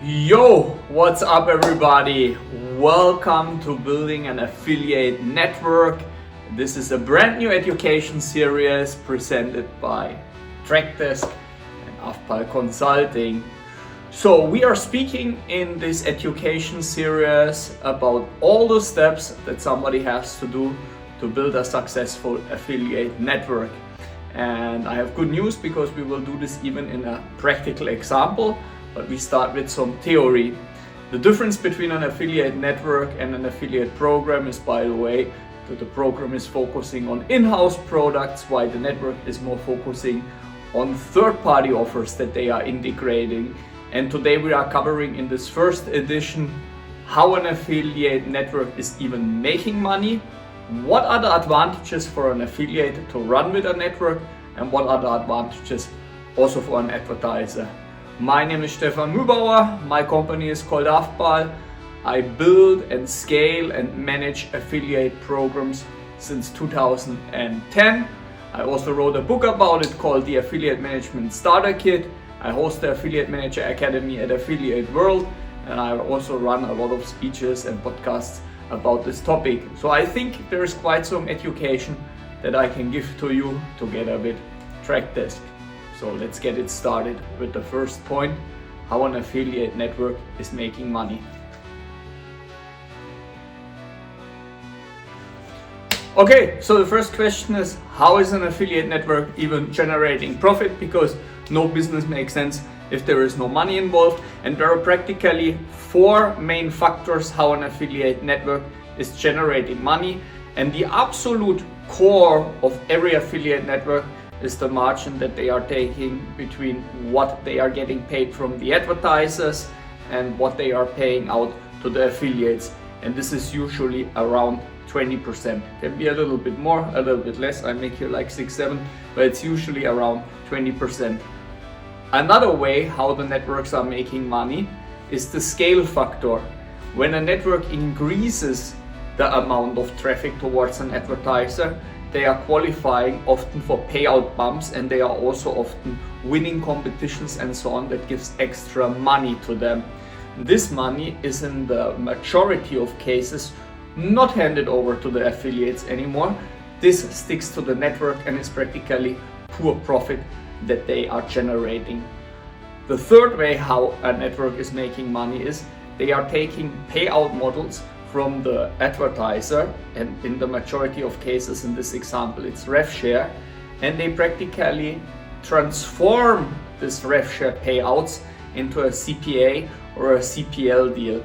Yo, what's up everybody? Welcome to Building an Affiliate Network. This is a brand new education series presented by Trackdesk and Afpal Consulting. So we are speaking in this education series about all the steps that somebody has to do to build a successful affiliate network. And I have good news because we will do this even in a practical example. But we start with some theory. The difference between an affiliate network and an affiliate program is, by the way, that the program is focusing on in-house products, while the network is more focusing on third-party offers that they are integrating. And today we are covering in this first edition how an affiliate network is even making money, what are the advantages for an affiliate to run with a network, and what are the advantages also for an advertiser. My name is Stefan Muehlbauer, my company is called Afpal. I build and scale and manage affiliate programs since 2010. I also wrote a book about it called The Affiliate Management Starter Kit. I host the Affiliate Manager Academy at Affiliate World, and I also run a lot of speeches and podcasts about this topic. So I think there is quite some education that I can give to you together with Trackdesk. So let's get it started with the first point, how an affiliate network is making money. Okay, so the first question is, how is an affiliate network even generating profit? Because no business makes sense if there is no money involved. And there are practically four main factors how an affiliate network is generating money. And the absolute core of every affiliate network is the margin that they are taking between what they are getting paid from the advertisers and what they are paying out to the affiliates. And this is usually around 20%. Can be a little bit more, a little bit less. I make here like 6-7, but it's usually around 20%. Another way how the networks are making money is the scale factor. When a network increases the amount of traffic towards an advertiser, they are qualifying often for payout bumps, and they are also often winning competitions and so on that gives extra money to them. This money is in the majority of cases not handed over to the affiliates anymore. This sticks to the network and is practically pure profit that they are generating. The third way how a network is making money is they are taking payout models from the advertiser, and in the majority of cases in this example it's RevShare, and they practically transform this RevShare payouts into a CPA or a CPL deal.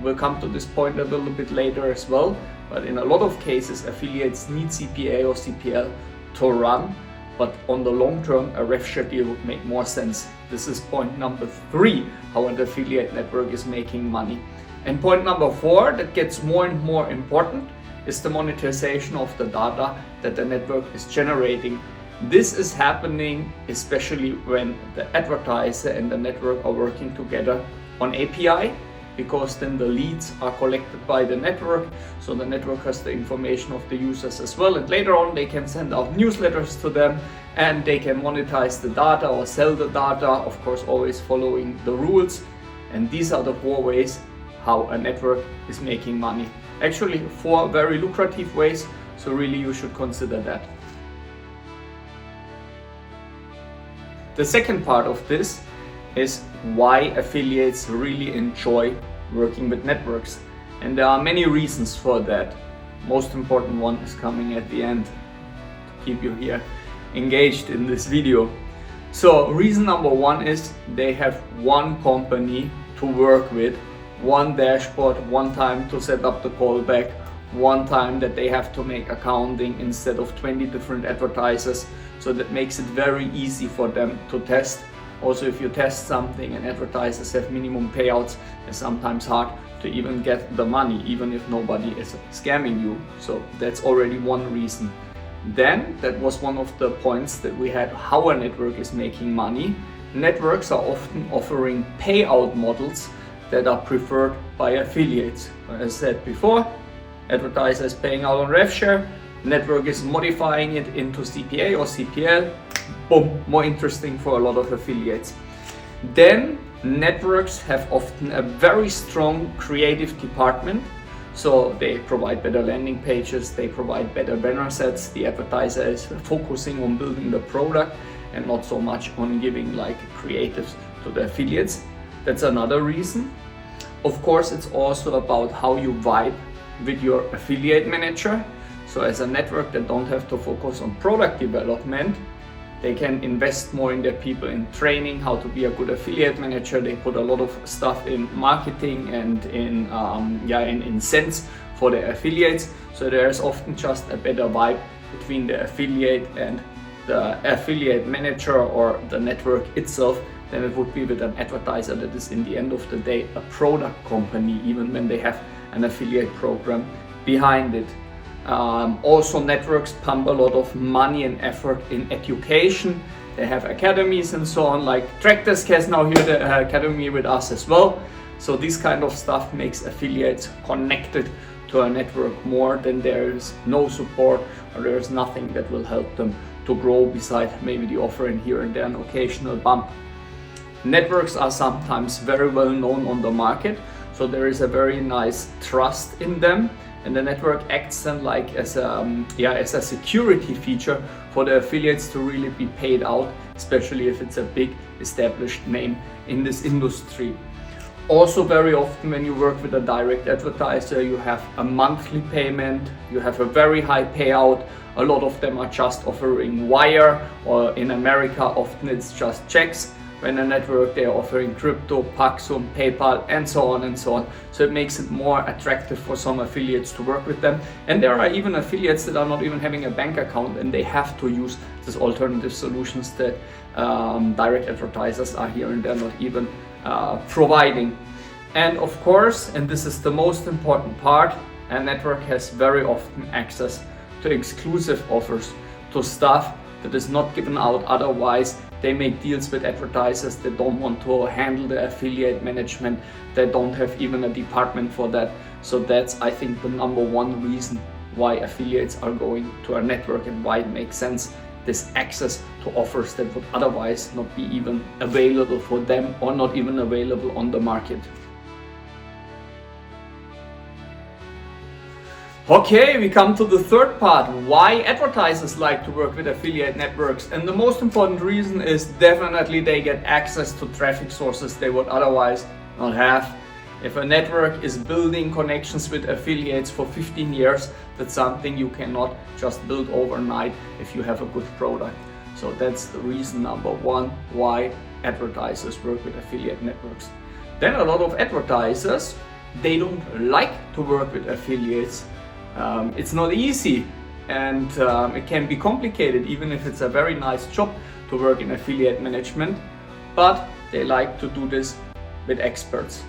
We'll come to this point a little bit later as well, but in a lot of cases affiliates need CPA or CPL to run, but on the long term a RevShare deal would make more sense. This is point number 3, how an affiliate network is making money. And point number 4 that gets more and more important is the monetization of the data that the network is generating. This is happening especially when the advertiser and the network are working together on API, because then the leads are collected by the network, so the network has the information of the users as well, and later on they can send out newsletters to them and they can monetize the data or sell the data, of course always following the rules. And these are the 4 ways how a network is making money. Actually 4 very lucrative ways, so really you should consider that. The second part of this is why affiliates really enjoy working with networks. And there are many reasons for that. Most important one is coming at the end to keep you here engaged in this video. So reason number 1 is they have one company to work with, one dashboard, one time to set up the callback, one time that they have to make accounting instead of 20 different advertisers. So that makes it very easy for them to test. Also, if you test something and advertisers have minimum payouts, it's sometimes hard to even get the money, even if nobody is scamming you. So that's already one reason. Then that was one of the points that we had, how a network is making money. Networks are often offering payout models that are preferred by affiliates. As I said before, advertiser is paying out on RevShare, network is modifying it into CPA or CPL, boom, more interesting for a lot of affiliates. Then networks have often a very strong creative department. So they provide better landing pages, they provide better banner sets. The advertiser is focusing on building the product and not so much on giving like creatives to the affiliates. That's another reason. Of course, it's also about how you vibe with your affiliate manager. So as a network, they don't have to focus on product development. They can invest more in their people in training how to be a good affiliate manager. They put a lot of stuff in marketing and in incentives for their affiliates. So there's often just a better vibe between the affiliate and the affiliate manager or the network itself than it would be with an advertiser that is in the end of the day a product company, even when they have an affiliate program behind it. Also, networks pump a lot of money and effort in education. They have academies and so on, like Trackdesk has now here the academy with us as well. So this kind of stuff makes affiliates connected to a network more than there is no support or there is nothing that will help them to grow beside maybe the offering here and there, an occasional bump. Networks are sometimes very well known on the market, so there is a very nice trust in them. And the network acts then like as a security feature for the affiliates to really be paid out, especially if it's a big established name in this industry. Also, very often when you work with a direct advertiser, you have a monthly payment, you have a very high payout. A lot of them are just offering wire, or in America often it's just checks. When a network, they're offering crypto, Paxum, PayPal, and so on and so on. So it makes it more attractive for some affiliates to work with them. And there are even affiliates that are not even having a bank account and they have to use these alternative solutions that direct advertisers are here and they're not even providing. And of course, and this is the most important part, a network has very often access to exclusive offers, to stuff that is not given out otherwise. They make deals with advertisers that don't want to handle the affiliate management. They don't have even a department for that. So that's, I think, the number one reason why affiliates are going to a network and why it makes sense. This access to offers that would otherwise not be even available for them or not even available on the market. Okay, we come to the third part, why advertisers like to work with affiliate networks. And the most important reason is definitely they get access to traffic sources they would otherwise not have. If a network is building connections with affiliates for 15 years, that's something you cannot just build overnight if you have a good product. So that's the reason number one why advertisers work with affiliate networks. Then a lot of advertisers, they don't like to work with affiliates. It's not easy and it can be complicated even if it's a very nice job to work in affiliate management, but they like to do this with experts.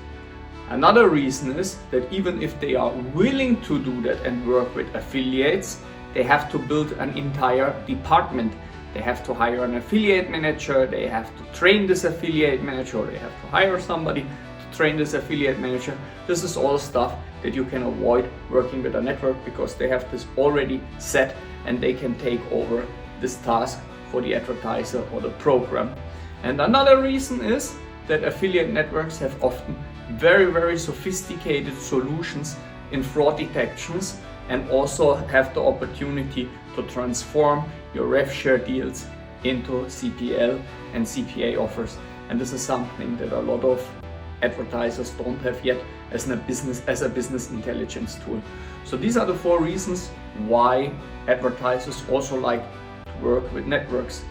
Another reason is that even if they are willing to do that and work with affiliates, they have to build an entire department. They have to hire an affiliate manager, they have to train this affiliate manager, or they have to hire somebody to train this affiliate manager. This is all stuff that you can avoid working with a network because they have this already set and they can take over this task for the advertiser or the program. And another reason is that affiliate networks have often very, very sophisticated solutions in fraud detections and also have the opportunity to transform your RevShare deals into CPL and CPA offers. And this is something that a lot of advertisers don't have yet as a business intelligence tool. So these are the four reasons why advertisers also like to work with networks.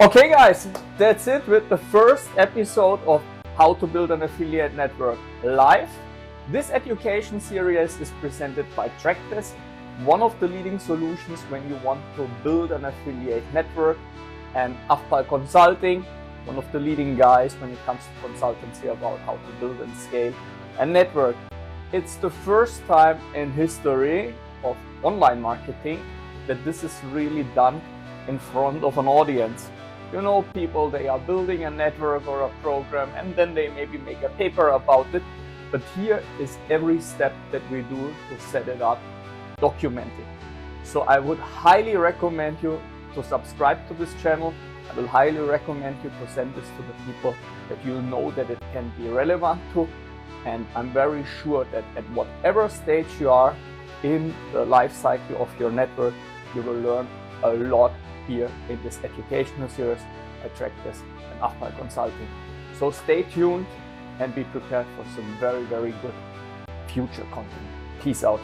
Okay guys, that's it with the first episode of How to Build an Affiliate Network live. This education series is presented by Trackdesk, one of the leading solutions when you want to build an affiliate network, and Afpal Consulting, one of the leading guys when it comes to consultancy about how to build and scale a network. It's the first time in history of online marketing that this is really done in front of an audience. You know, people, they are building a network or a program and then they maybe make a paper about it. But here is every step that we do to set it up, documented. So I would highly recommend you to subscribe to this channel, I will highly recommend you to send this to the people that you know that it can be relevant to. And I'm very sure that at whatever stage you are in the life cycle of your network, you will learn a lot here in this educational series at Trackdesk and Afmal Consulting. So stay tuned and be prepared for some very, very good future content. Peace out.